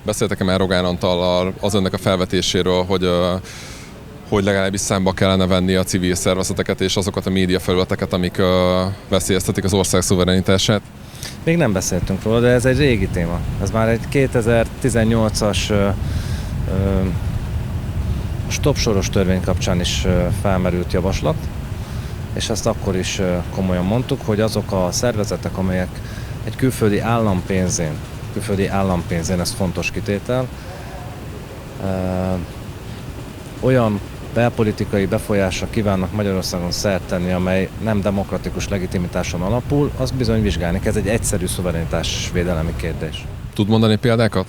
Beszéltek-e már Rogán Antallal az önnek a felvetéséről, hogy legalábbis számba kellene venni a civil szervezeteket és azokat a médiafelületeket, amik veszélyeztetik az ország szuverenitását? Még nem beszéltünk róla, de ez egy régi téma. Ez már egy 2018-as stop-soros törvény kapcsán is felmerült javaslat, és ezt akkor is komolyan mondtuk, hogy azok a szervezetek, amelyek egy külföldi állampénzén, ez fontos kitétel, olyan belpolitikai befolyásra kívánnak Magyarországon szert tenni, amely nem demokratikus legitimitáson alapul, azt bizony vizsgálni. Ez egy egyszerű szuverenitásvédelemi kérdés. Tud mondani példákat?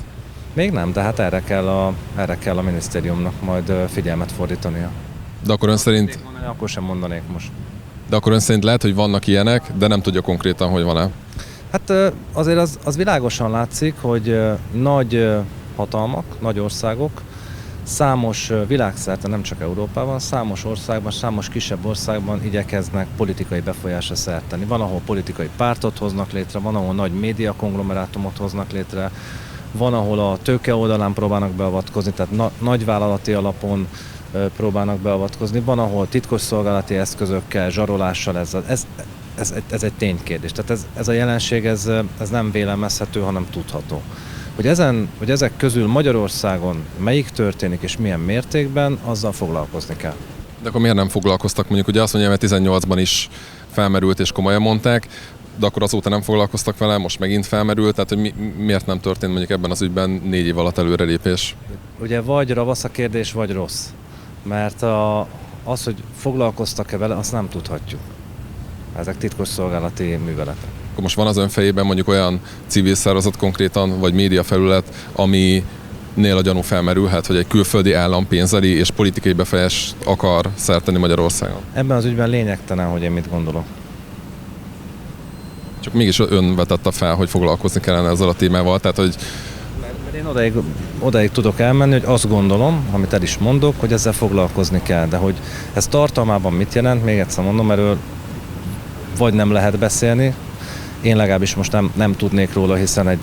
Még nem, de hát erre kell a minisztériumnak majd figyelmet fordítania. De akkor ön szerint... Akkor sem mondanék most. De akkor ön szerint lehet, hogy vannak ilyenek, de nem tudja konkrétan, hogy van-e? Hát azért az világosan látszik, hogy nagy hatalmak, nagy országok, számos világszerte, nem csak Európában, számos országban, számos kisebb országban igyekeznek politikai befolyásra szert tenni. Van, ahol politikai pártot hoznak létre, van, ahol nagy médiakonglomerátumot hoznak létre, van, ahol a tőke oldalán próbálnak beavatkozni, tehát nagyvállalati alapon próbálnak beavatkozni, van, ahol titkosszolgálati eszközökkel, zsarolással, ez egy ténykérdés. Tehát ez a jelenség ez nem vélemezhető, hanem tudható. Hogy ezek közül Magyarországon melyik történik és milyen mértékben, azzal foglalkozni kell. De akkor miért nem foglalkoztak? Mondjuk ugye azt mondja, hogy 18-ban is felmerült és komolyan mondták, de akkor azóta nem foglalkoztak vele, most megint felmerült, tehát hogy miért nem történt mondjuk ebben az ügyben 4 év alatt előrelépés? Ugye vagy ravasz a kérdés, vagy rossz. Mert az, hogy foglalkoztak-e vele, azt nem tudhatjuk. Ezek titkosszolgálati műveletek. Akkor most van az ön fejében mondjuk olyan civil szervezet konkrétan, vagy médiafelület, aminél a gyanú felmerülhet, hogy egy külföldi állam pénzeli és politikai befolyást akar szert tenni Magyarországon? Ebben az ügyben lényegtelen, hogy én mit gondolok. Csak mégis ön vetette fel, hogy foglalkozni kellene ezzel a témával, tehát hogy... Mert én odaig tudok elmenni, hogy azt gondolom, amit el is mondok, hogy ezzel foglalkozni kell, de hogy ez tartalmában mit jelent, még egyszer mondom, erről vagy nem lehet beszélni, én legalábbis most nem tudnék róla, hiszen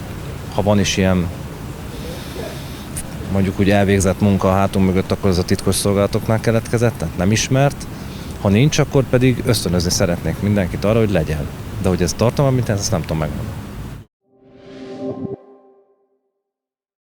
ha van is ilyen mondjuk úgy elvégzett munka a hátunk mögött, akkor az a titkosszolgálatoknál keletkezett, tehát nem ismert. Ha nincs, akkor pedig ösztönözni szeretnék mindenkit arra, hogy legyen. De hogy ez tartalma, mint ezt nem tudom megmondani.